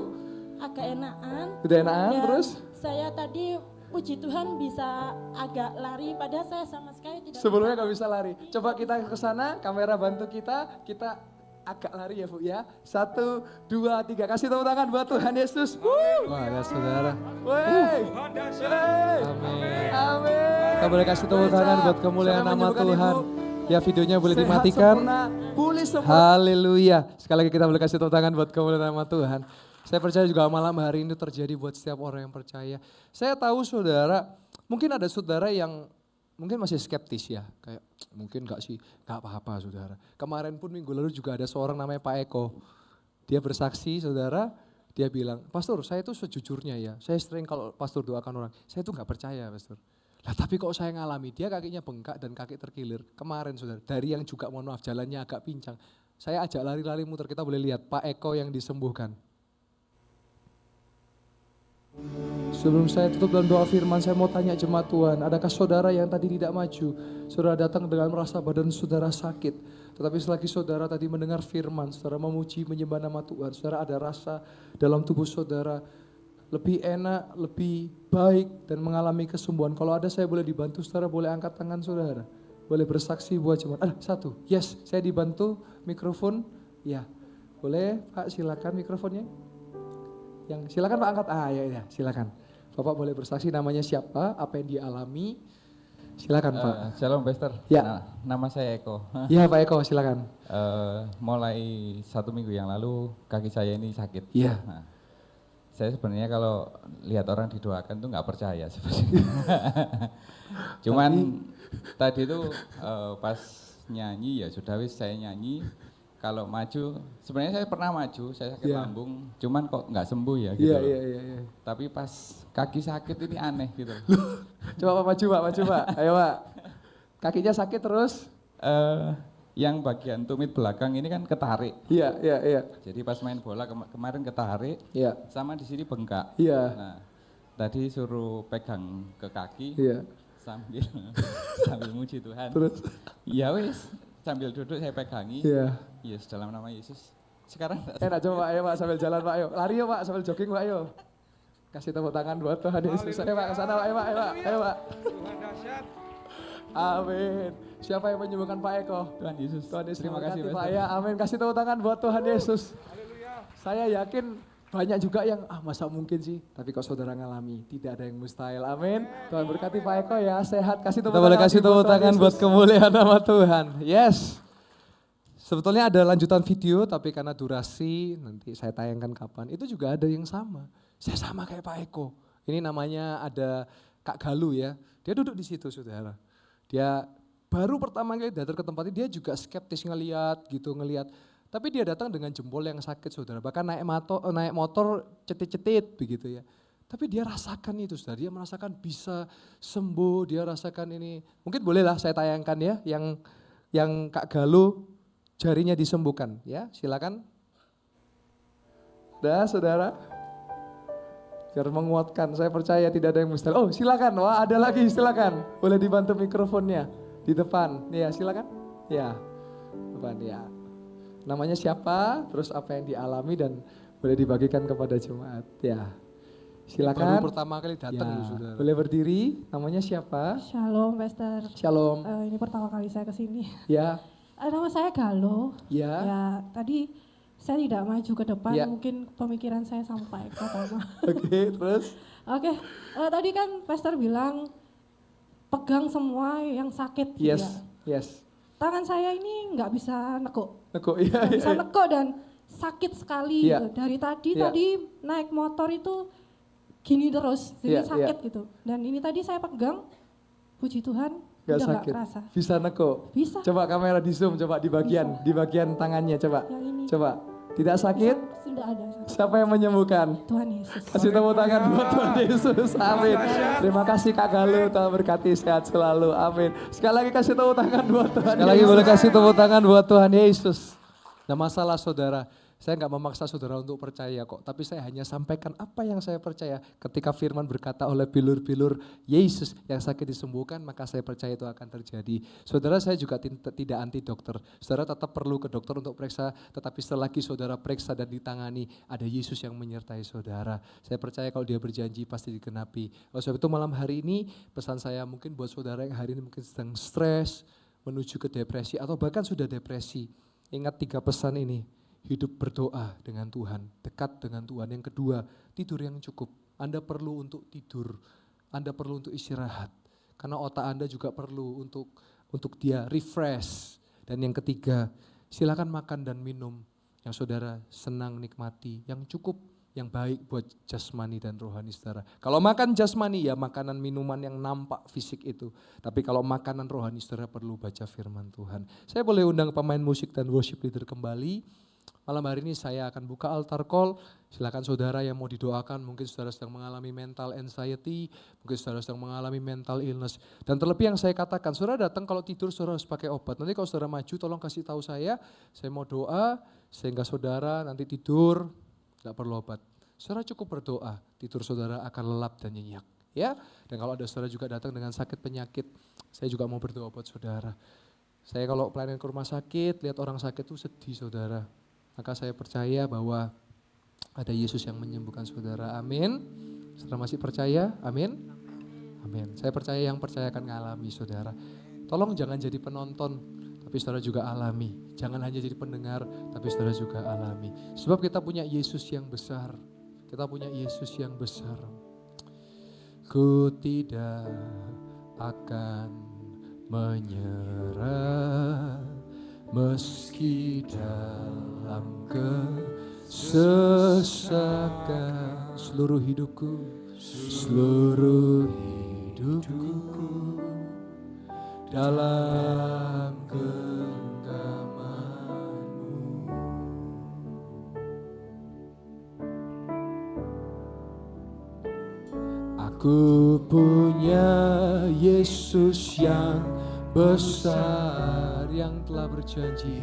Agak enakan. Udah enakan Dan terus? saya tadi puji Tuhan bisa agak lari padahal saya sama sekali tidak Sebelumnya nggak bisa lari. Coba kita ke sana, kamera bantu kita agak lari ya Bu ya. 1, 2, 3. Kasih tepuk tangan buat Tuhan Yesus. Wah ya saudara. Wey. Amin. Amin. Kita boleh kasih tepuk tangan buat kemuliaan nama Tuhan. Ya videonya boleh dimatikan. Pulih sempurna. Haleluya. Sekali lagi kita boleh kasih tepuk tangan buat kemuliaan nama Tuhan. Saya percaya juga malam hari ini terjadi buat setiap orang yang percaya. Saya tahu saudara, mungkin ada saudara yang mungkin masih skeptis ya. Kayak mungkin enggak sih, enggak apa-apa saudara. Kemarin pun minggu lalu juga ada seorang namanya Pak Eko. Dia bersaksi saudara, dia bilang, Pastor saya itu sejujurnya ya, saya sering kalau pastor doakan orang, saya itu enggak percaya Pastor. Lah tapi kok saya ngalami, dia kakinya bengkak dan kaki terkilir. Kemarin saudara, dari yang juga mohon maaf jalannya agak pincang. Saya ajak lari-lari muter, kita boleh lihat Pak Eko yang disembuhkan. Sebelum saya tutup dalam doa firman, saya mau tanya jemaat Tuhan, adakah saudara yang tadi tidak maju? Saudara datang dengan merasa badan saudara sakit, tetapi selagi saudara tadi mendengar firman, saudara memuji, menyembah nama Tuhan, saudara ada rasa dalam tubuh saudara lebih enak, lebih baik dan mengalami kesembuhan. Kalau ada saya boleh dibantu, saudara boleh angkat tangan saudara. Boleh bersaksi buat jemaat. Satu, yes, saya dibantu mikrofon. Ya, boleh Pak silakan mikrofonnya. Yang silakan Pak angkat. Ya, silakan. Bapak boleh bersaksi namanya siapa, apa yang dialami. Silakan Pak. Shalom Pastor. Ya. Nama saya Eko. Iya Pak Eko, silakan. Mulai 1 minggu yang lalu kaki saya ini sakit. Iya. Nah, saya sebenarnya kalau lihat orang didoakan tuh nggak percaya sebenarnya. Cuman tadi itu pas nyanyi ya sudah wis saya nyanyi. Kalau maju, sebenarnya saya pernah maju, saya sakit lambung, cuman kok nggak sembuh ya gitu. Iya. Tapi pas kaki sakit ini aneh gitu. Coba Pak maju Pak. Ayo Pak. Kakinya sakit terus? Yang bagian tumit belakang ini kan ketarik. Iya. Jadi pas main bola kemarin ketarik, Iya. sama di sini bengkak. Iya. Nah, tadi suruh pegang ke kaki Iya. sambil muji Tuhan. Terus? Ya wis, sambil duduk saya pegangi. Iya. Yes, dalam nama Yesus. Sekarang Enak coba Pak, ayo Pak sambil jalan Pak, ayo. Lari yuk Pak sambil jogging Pak, ayo. Kasih tepuk tangan buat Tuhan Yesus. Ayo Pak ke sana Pak, ayo Pak. Ayo Pak. Tuhan dahsyat. Amin. Siapa yang menyembuhkan Pak Eko? Tuhan Yesus. Tuhan Yesus Terima kasih memberkati, Pak. Pastor. Ya, amin. Kasih tepuk tangan buat Tuhan Yesus. Haleluya. Saya yakin banyak juga yang masa mungkin sih, tapi kok saudara ngalami, tidak ada yang mustahil. Amin. Tuhan berkati Pak Eko ya, sehat. Kasih tepuk tangan. Kita boleh kasih tepuk tangan buat kemuliaan nama Tuhan. Yes. Sebetulnya ada lanjutan video, tapi karena durasi nanti saya tayangkan kapan. Itu juga ada yang sama. Saya sama kayak Pak Eko. Ini namanya ada Kak Galuh ya. Dia duduk di situ saudara. Dia baru pertama kali datang ke tempat ini, dia juga skeptis ngeliat. Tapi dia datang dengan jempol yang sakit saudara. Bahkan naik motor cetit-cetit begitu ya. Tapi dia rasakan itu saudara. Dia merasakan bisa sembuh, dia rasakan ini. Mungkin bolehlah saya tayangkan ya yang Kak Galuh jarinya disembuhkan ya, silakan. Dah saudara. Biar menguatkan, saya percaya tidak ada yang mustahil. Oh silakan, wah ada lagi silakan. Boleh dibantu mikrofonnya di depan. Ya silakan. Ya, depan ya. Namanya siapa, terus apa yang dialami dan boleh dibagikan kepada jemaat. Ya, silakan. Baru pertama kali datang ya, saudara. Boleh berdiri, namanya siapa? Shalom Pastor. Shalom. Ini pertama kali saya kesini. Ya. Nama saya Galuh. Ya. Ya, tadi saya tidak maju ke depan, ya. mungkin pemikiran saya sampai ke sama. Oke, terus? Oke, tadi kan Pastor bilang pegang semua yang sakit. Yes, ya. yes. Tangan saya ini nggak bisa nekuk. Iya. Nggak bisa nekuk dan sakit sekali. Ya. Gitu. Dari tadi ya. naik motor itu gini terus, jadi Iya, sakit gitu. Dan ini tadi saya pegang, puji Tuhan, Gak udah sakit. nggak kerasa. Bisa neko. Bisa. Coba kamera di zoom, coba di bagian tangannya, coba. Yang ini. Coba. Tidak sakit? Sudah ada. Siapa yang menyembuhkan? Tuhan Yesus. Kasih tepuk tangan buat Tuhan Yesus. Amin. Terima kasih Kak Galuh, Tuhan berkati, sehat selalu. Amin. Sekali lagi kasih tepuk tangan buat Tuhan. Sekali lagi boleh kasih tepuk tangan buat Tuhan Yesus. Nah, masalah saudara, saya nggak memaksa saudara untuk percaya kok, tapi saya hanya sampaikan apa yang saya percaya. Ketika firman berkata oleh bilur-bilur Yesus yang sakit disembuhkan, maka saya percaya itu akan terjadi. Saudara, saya juga tidak anti dokter. Saudara tetap perlu ke dokter untuk periksa, tetapi selagi saudara periksa dan ditangani, ada Yesus yang menyertai saudara. Saya percaya kalau dia berjanji pasti digenapi. Oleh sebab itu malam hari ini pesan saya mungkin buat saudara yang hari ini mungkin sedang stres, menuju ke depresi atau bahkan sudah depresi. Ingat 3 pesan ini. Hidup berdoa dengan Tuhan, dekat dengan Tuhan. Yang kedua, tidur yang cukup. Anda perlu untuk tidur, Anda perlu untuk istirahat. Karena otak Anda juga perlu untuk dia refresh. Dan yang ketiga, silakan makan dan minum yang saudara senang nikmati, yang cukup, yang baik buat jasmani dan rohani saudara. Kalau makan jasmani ya makanan minuman yang nampak fisik itu. Tapi kalau makanan rohani saudara perlu baca firman Tuhan. Saya boleh undang pemain musik dan worship leader kembali. Malam hari ini saya akan buka altar call, silakan saudara yang mau didoakan, mungkin saudara sedang mengalami mental anxiety, mungkin saudara sedang mengalami mental illness. Dan terlebih yang saya katakan, saudara datang kalau tidur saudara harus pakai obat. Nanti kalau saudara maju tolong kasih tahu saya mau doa, sehingga saudara nanti tidur, tidak perlu obat. Saudara cukup berdoa, tidur saudara akan lelap dan nyenyak. Ya, dan kalau ada saudara juga datang dengan sakit penyakit, saya juga mau berdoa buat saudara. Saya kalau pelayanan ke rumah sakit, lihat orang sakit itu sedih saudara. Maka saya percaya bahwa ada Yesus yang menyembuhkan saudara. Amin. Saudara masih percaya? Amin. Amin. Saya percaya yang percaya akan mengalami saudara. Tolong jangan jadi penonton, tapi saudara juga alami. Jangan hanya jadi pendengar, tapi saudara juga alami. Sebab kita punya Yesus yang besar. Kita punya Yesus yang besar. Ku tidak akan menyerah. Meski dalam kesesakan seluruh hidupku dalam genggaman-Mu. Aku punya Yesus yang besar, yang telah berjanji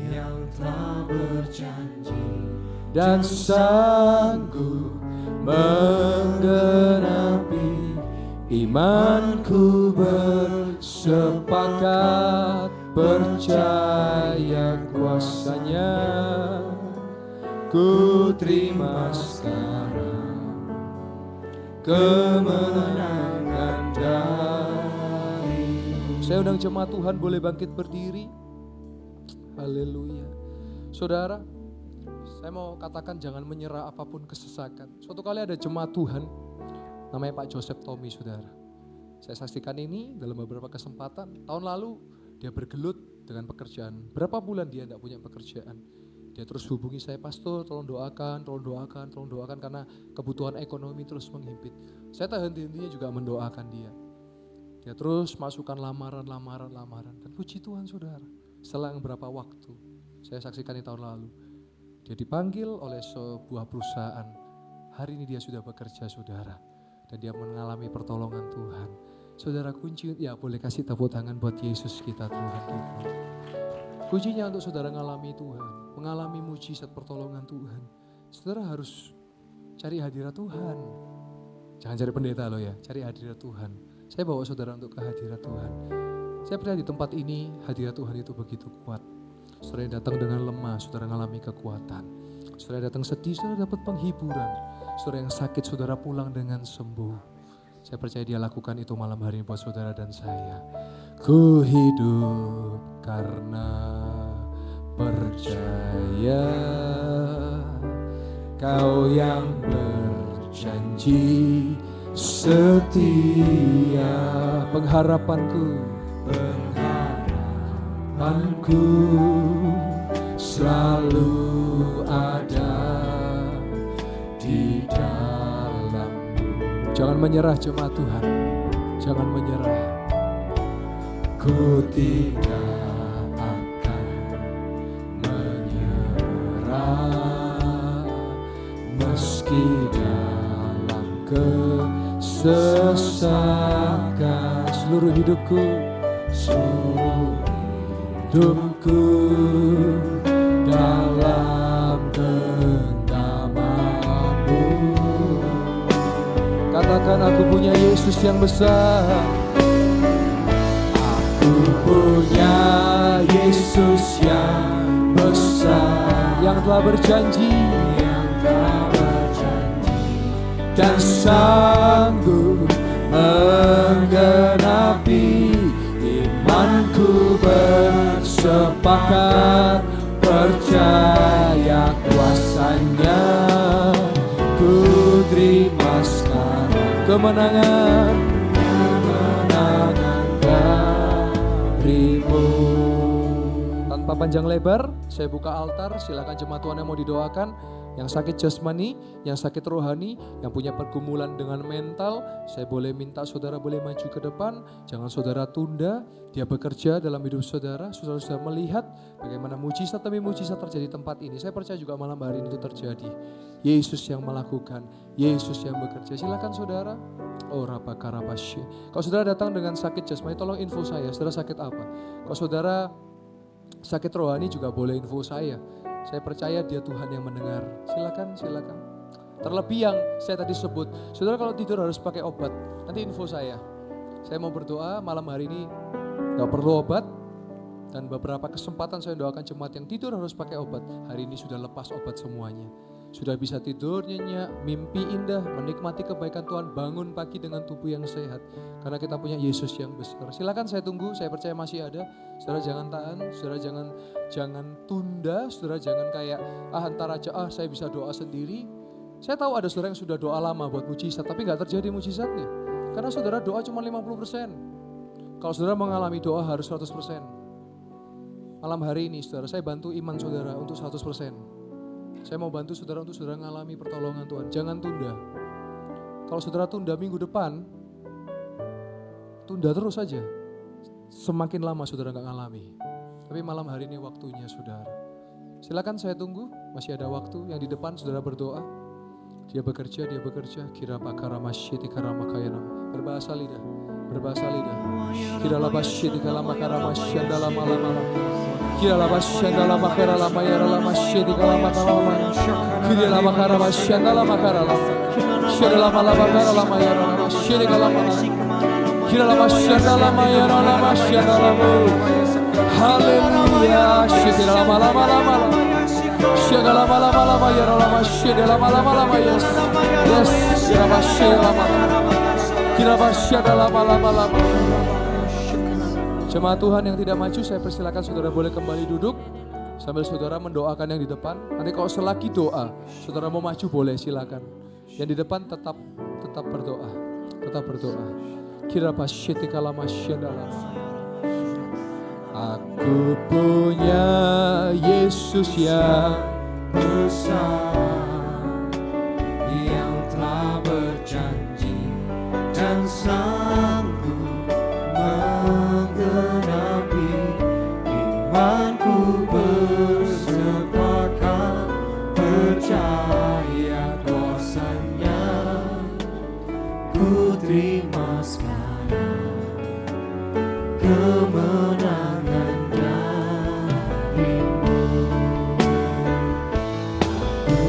dan sanggup menggenapi imanku. Bersepakat percaya kuasanya, ku terima sekarang kemenangan dari. Saya undang jemaat Tuhan boleh bangkit berdiri. Haleluya. Saudara, saya mau katakan jangan menyerah apapun kesesakan. Suatu kali ada jemaat Tuhan, namanya Pak Joseph Tommy saudara. Saya saksikan ini dalam beberapa kesempatan. Tahun lalu dia bergelut dengan pekerjaan. Berapa bulan dia tidak punya pekerjaan. Dia terus hubungi saya, pastor tolong doakan karena kebutuhan ekonomi terus menghimpit. Saya tak henti-hentinya juga mendoakan dia. Dia terus masukkan lamaran. Dan puji Tuhan saudara, selang beberapa waktu, saya saksikan di tahun lalu, dia dipanggil oleh sebuah perusahaan. Hari ini dia sudah bekerja saudara, dan dia mengalami pertolongan Tuhan. Saudara, kunci, ya boleh kasih tepuk tangan buat Yesus kita, Tuhan kita. Kuncinya untuk saudara mengalami Tuhan, mengalami mujizat pertolongan Tuhan, saudara harus cari hadirat Tuhan. Jangan cari pendeta loh ya, cari hadirat Tuhan. Saya bawa saudara untuk ke hadirat Tuhan. Saya percaya di tempat ini hadirat Tuhan itu begitu kuat. Saudara yang datang dengan lemah, saudara mengalami kekuatan. Saudara yang datang sedih, saudara dapat penghiburan. Saudara yang sakit, saudara pulang dengan sembuh. Saya percaya dia lakukan itu malam hari ini buat saudara dan saya. Ku hidup karena percaya, Kau yang berjanji setia. Pengharapanku selalu ada di dalam-Mu. menyerah jemaat Tuhan. Jangan menyerah. Ku tidak akan menyerah meski dalam kesesakan. Seluruh hidupku dalam genggaman-Mu. Katakan, aku punya Yesus yang besar. Aku punya Yesus yang besar, yang telah berjanji, dan sanggup menggenapi. Imanku bersepakat, percaya kuasanya. Ku terima sekarang kemenangan darimu. Tanpa panjang lebar, saya buka altar. Silakan jemaat Tuhan yang mau didoakan, yang sakit jasmani, yang sakit rohani, yang punya pergumulan dengan mental, saya boleh minta saudara boleh maju ke depan. Jangan saudara tunda. Dia bekerja dalam hidup saudara. Saudara sudah melihat bagaimana mujizat demi mujizat terjadi di tempat ini. Saya percaya juga malam hari ini itu terjadi. Yesus yang melakukan, Yesus yang bekerja. Silakan saudara. Oh rapakarapasye. Kalau saudara datang dengan sakit jasmani, tolong info saya. Saudara sakit apa? Kalau saudara sakit rohani juga boleh info saya. Saya percaya dia Tuhan yang mendengar. Silakan. Terlebih yang saya tadi sebut, saudara kalau tidur harus pakai obat, nanti info saya. Saya mau berdoa malam hari ini gak perlu obat. Dan beberapa kesempatan saya doakan jemaat yang tidur harus pakai obat. Hari ini sudah lepas obat semuanya. Sudah bisa tidur nyenyak, mimpi indah, menikmati kebaikan Tuhan, bangun pagi dengan tubuh yang sehat. Karena kita punya Yesus yang besar. Silakan, saya tunggu, saya percaya masih ada. Saudara jangan tahan, saudara jangan tunda, saudara jangan kayak antar aja, saya bisa doa sendiri. Saya tahu ada saudara yang sudah doa lama buat mujizat, tapi gak terjadi mujizatnya. Karena saudara doa cuma 50%. Kalau saudara mengalami doa harus 100%. Malam hari ini saudara, saya bantu iman saudara untuk 100%. Saya mau bantu saudara untuk saudara mengalami pertolongan Tuhan. Jangan tunda. Kalau saudara tunda minggu depan, tunda terus saja. Semakin lama saudara gak ngalami. Tapi malam hari ini waktunya saudara. Silakan, saya tunggu. Masih ada waktu. Yang di depan saudara berdoa. Dia bekerja. Kira pakara masyiti karamakayana. Berbahasa lidah. Kira labasyiti kalamakara masyanda lama. Kira labasyanda lama kara lama yara lama syiti kalamakara lama. Kira lamakara masyanda lama kara lama. Kira lama kara lama yara lama syiti kalamakara. Kira labasyanda lama yara lama syanda lama. Haleluya. Syiti lama. Syada lama yara lama syiti lama yes. Kira labasyanda lama. Kira labasyanda lama. Jemaat Tuhan yang tidak maju, saya persilakan saudara boleh kembali duduk sambil saudara mendoakan yang di depan. Nanti kalau selagi doa, saudara mau maju boleh, silakan. Yang di depan tetap berdoa. Kira pasyiti kalamasyandala. Aku punya Yesus yang besar, yang telah berjanji dan sanggup menggenapi. Imanku bersepakat, percaya kuasanya. Ku terima sekarang kemenangan darimu. Aku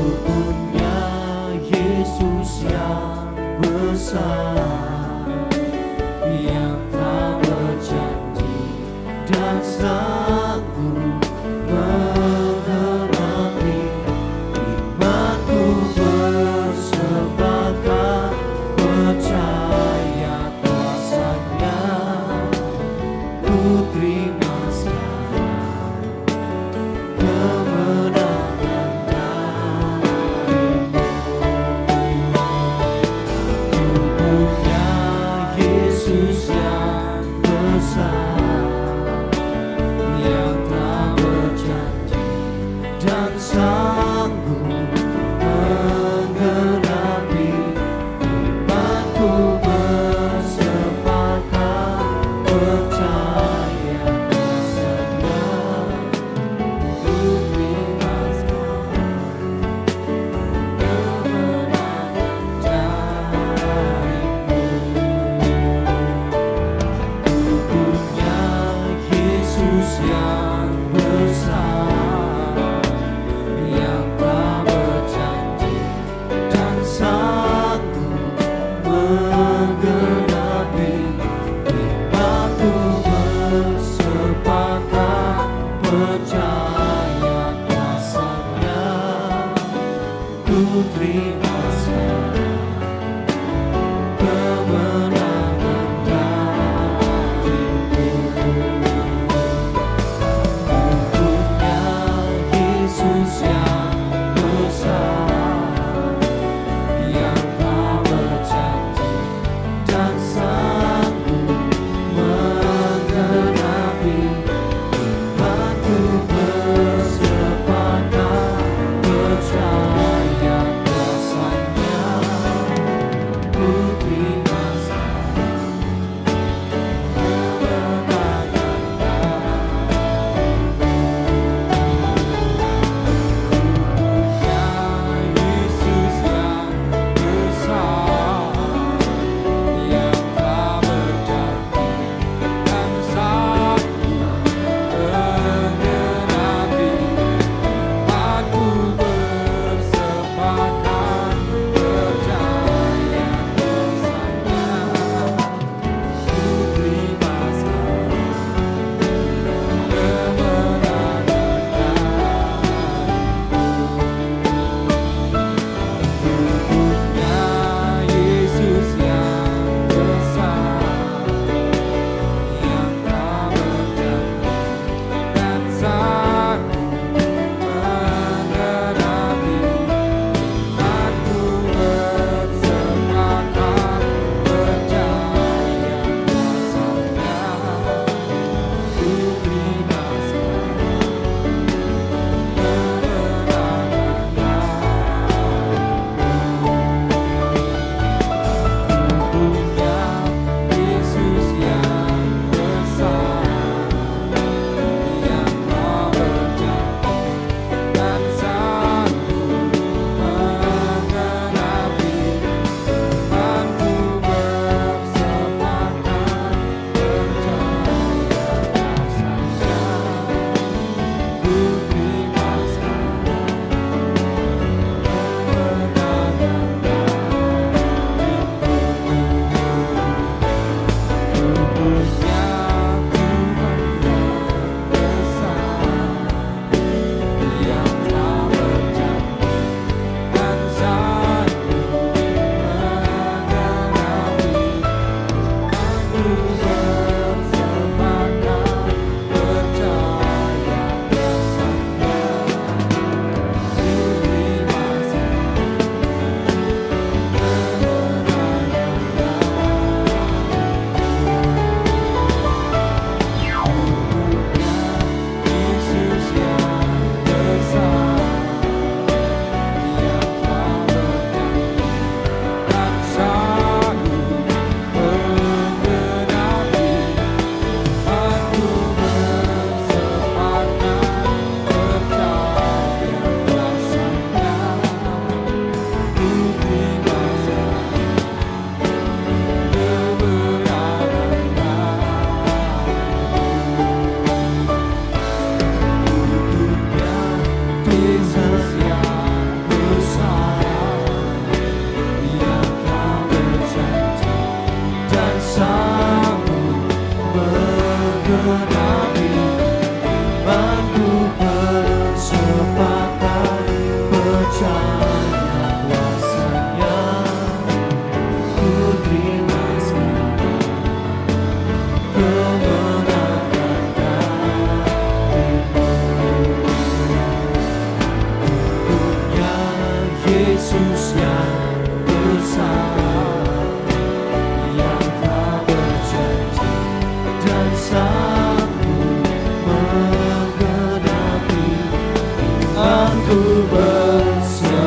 ku bersepakat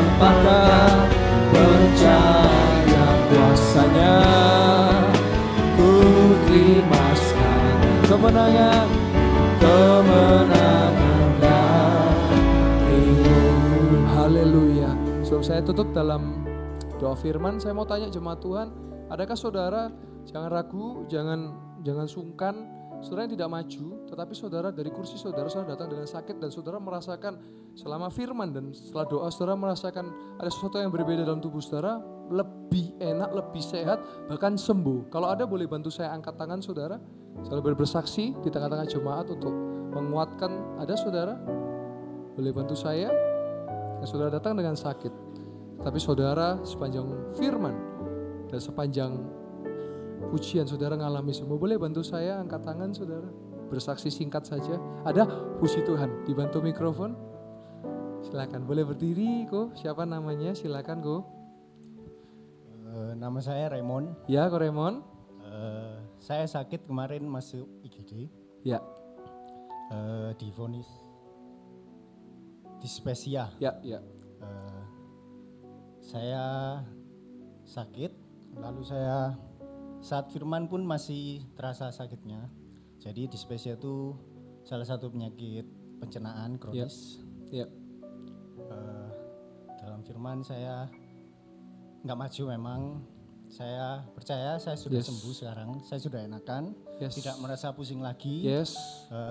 percaya kuasanya, ku terima sekarang kemenangan darimu. Haleluya. Sebelum saya tutup dalam doa firman, saya mau tanya jemaat Tuhan, adakah saudara, jangan ragu, jangan sungkan, saudara yang tidak maju, tetapi saudara dari kursi saudara datang dengan sakit dan saudara merasakan selama firman dan setelah doa saudara merasakan ada sesuatu yang berbeda dalam tubuh saudara, lebih enak, lebih sehat, bahkan sembuh. Kalau ada boleh bantu saya angkat tangan saudara, saya boleh bersaksi di tengah-tengah jemaat untuk menguatkan. Ada saudara? Boleh bantu saya? Yang saudara datang dengan sakit, tapi saudara sepanjang firman dan sepanjang pujian saudara ngalami semua. Boleh bantu saya angkat tangan saudara? Bersaksi singkat saja. Ada? Puji Tuhan. Dibantu mikrofon. Silakan. Boleh berdiri kok. Siapa namanya? Silakan kok. Nama saya Raymond. Ya kok Raymond. Saya sakit kemarin masuk IGD. Ya. Divonis dispepsia. Ya. Saya sakit, lalu saya saat firman pun masih terasa sakitnya. Jadi dispepsia itu salah satu penyakit pencernaan kronis. Ya. Dalam firman saya nggak maju memang. Saya percaya saya sudah sembuh sekarang. Saya sudah enakan, tidak merasa pusing lagi.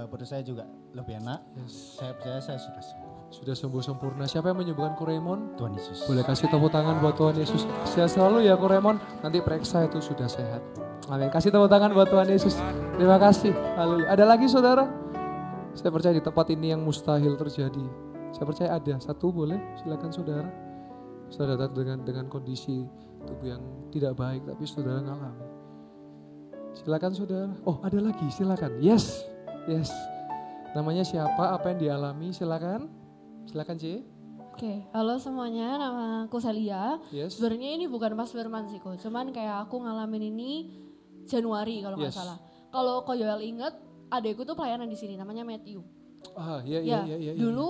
Perut saya juga lebih enak. Saya percaya saya sudah sembuh. Sudah sembuh sempurna. Siapa yang menyembuhkan Ko Raymond? Tuhan Yesus. Boleh kasih tepuk tangan buat Tuhan Yesus. Sehat selalu ya Ko Raymond. Nanti periksa itu sudah sehat. Amin. Kasih tepuk tangan buat Tuhan Yesus. Terima kasih. Haleluya. Ada lagi saudara? Saya percaya di tempat ini yang mustahil terjadi. Saya percaya ada. Satu boleh? Silakan saudara. Saudara datang dengan kondisi tubuh yang tidak baik, tapi saudara ngalami. Silakan saudara. Oh ada lagi, silakan. Yes. Namanya siapa? Apa yang dialami? Silakan. Silakan C. Oke, halo semuanya, nama aku Celia. Yes. Sebenarnya ini bukan pas firman sih kok, cuman kayak aku ngalamin ini Januari kalau nggak salah. Kalau Ko Yoel inget, adekku tuh pelayanan di sini, namanya Matthew. Iya. Dulu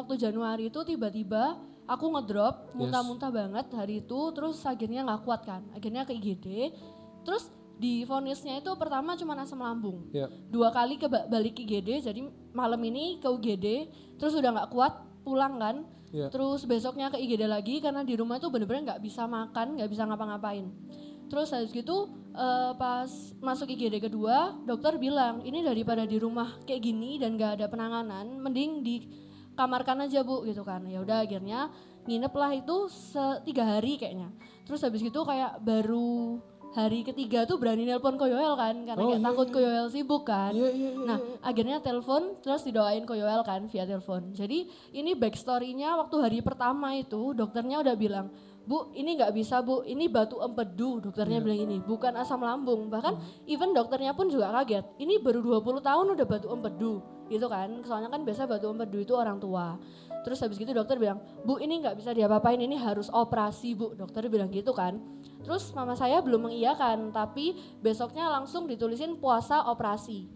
waktu Januari itu tiba-tiba aku ngedrop, muntah-muntah banget hari itu, terus akhirnya nggak kuat kan, akhirnya ke IGD, terus di vonisnya itu pertama cuma asam lambung, 2 kali balik IGD, jadi malam ini ke UGD, terus udah nggak kuat pulang kan, terus besoknya ke IGD lagi karena di rumah tuh bener-bener nggak bisa makan, nggak bisa ngapa-ngapain. Terus habis gitu pas masuk IGD kedua, dokter bilang ini daripada di rumah kayak gini dan nggak ada penanganan, mending dikamarkan aja Bu gitu kan. Ya udah akhirnya nginep lah itu 3 hari kayaknya. Terus habis gitu kayak baru hari ketiga tuh berani nelpon Ko Yoel kan, karena takut Ko Yoel sibuk kan. Nah akhirnya telepon terus didoain Ko Yoel kan via telepon. Jadi ini backstory-nya waktu hari pertama itu dokternya udah bilang, Bu ini gak bisa Bu, ini batu empedu, dokternya bilang ini, bukan asam lambung. Bahkan even dokternya pun juga kaget, ini baru 20 tahun udah batu empedu gitu kan. Soalnya kan biasa batu empedu itu orang tua. Terus habis gitu dokter bilang, Bu ini gak bisa diapa-apain, ini harus operasi Bu, dokter bilang gitu kan. Terus mama saya belum mengiyakan, tapi besoknya langsung ditulisin puasa operasi.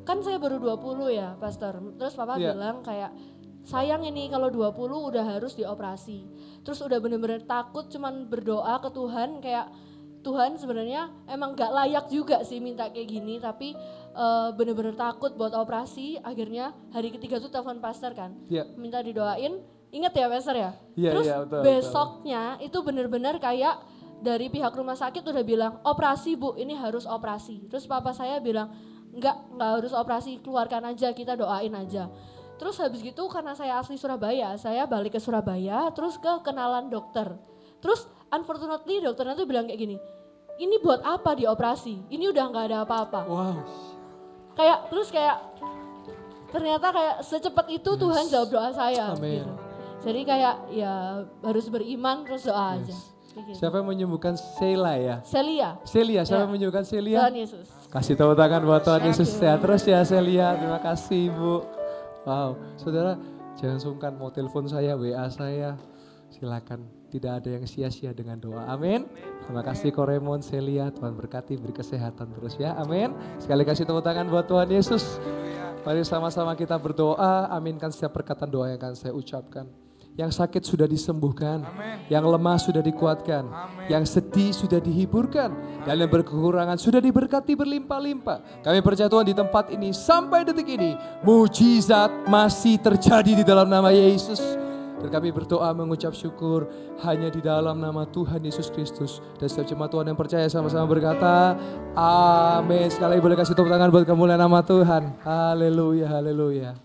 Kan saya baru 20 ya pastor, terus papa bilang kayak, sayang ini kalau 20 udah harus dioperasi. Terus udah bener-bener takut, cuman berdoa ke Tuhan kayak, Tuhan sebenarnya emang gak layak juga sih minta kayak gini, tapi bener-bener takut buat operasi. Akhirnya hari ketiga tuh telepon pastor kan, minta didoain. Ingat ya pastor ya? Terus betul, besoknya itu bener-bener kayak dari pihak rumah sakit udah bilang, operasi Bu, ini harus operasi. Terus papa saya bilang, enggak harus operasi, keluarkan aja, kita doain aja. Terus habis gitu karena saya asli Surabaya, saya balik ke Surabaya, terus ke kenalan dokter. Terus unfortunately dokternya tuh bilang kayak gini, ini buat apa dioperasi? Ini udah gak ada apa-apa. Wow. Kayak ternyata kayak secepat itu Tuhan jawab doa saya. Amin. Gitu. Jadi kayak ya harus beriman terus doa aja. Gitu. Siapa yang menyembuhkan Sheila ya? Celia, siapa yang menyembuhkan Celia? Tuhan Yesus. Kasih tepuk tangan buat Tuhan Yesus. Sehat terus ya Celia, terima kasih Bu. Wow, saudara jangan sungkan mau telepon saya, WA saya. Silakan, tidak ada yang sia-sia dengan doa. Amin. Terima kasih Ko Raymond, Celia, Tuhan berkati, beri kesehatan terus ya. Amin. Sekali kasih tepuk tangan buat Tuhan Yesus. Mari sama-sama kita berdoa, aminkan setiap perkataan doa yang akan saya ucapkan. Yang sakit sudah disembuhkan, yang lemah sudah dikuatkan, yang sedih sudah dihiburkan, dan yang berkekurangan sudah diberkati berlimpah-limpah. Kami percaya Tuhan di tempat ini sampai detik ini, mujizat masih terjadi di dalam nama Yesus. Dan kami berdoa mengucap syukur hanya di dalam nama Tuhan Yesus Kristus. Dan setiap jemaat Tuhan yang percaya sama-sama berkata, amin. Sekali lagi boleh kasih tepuk tangan buat kemuliaan nama Tuhan. Haleluya, haleluya.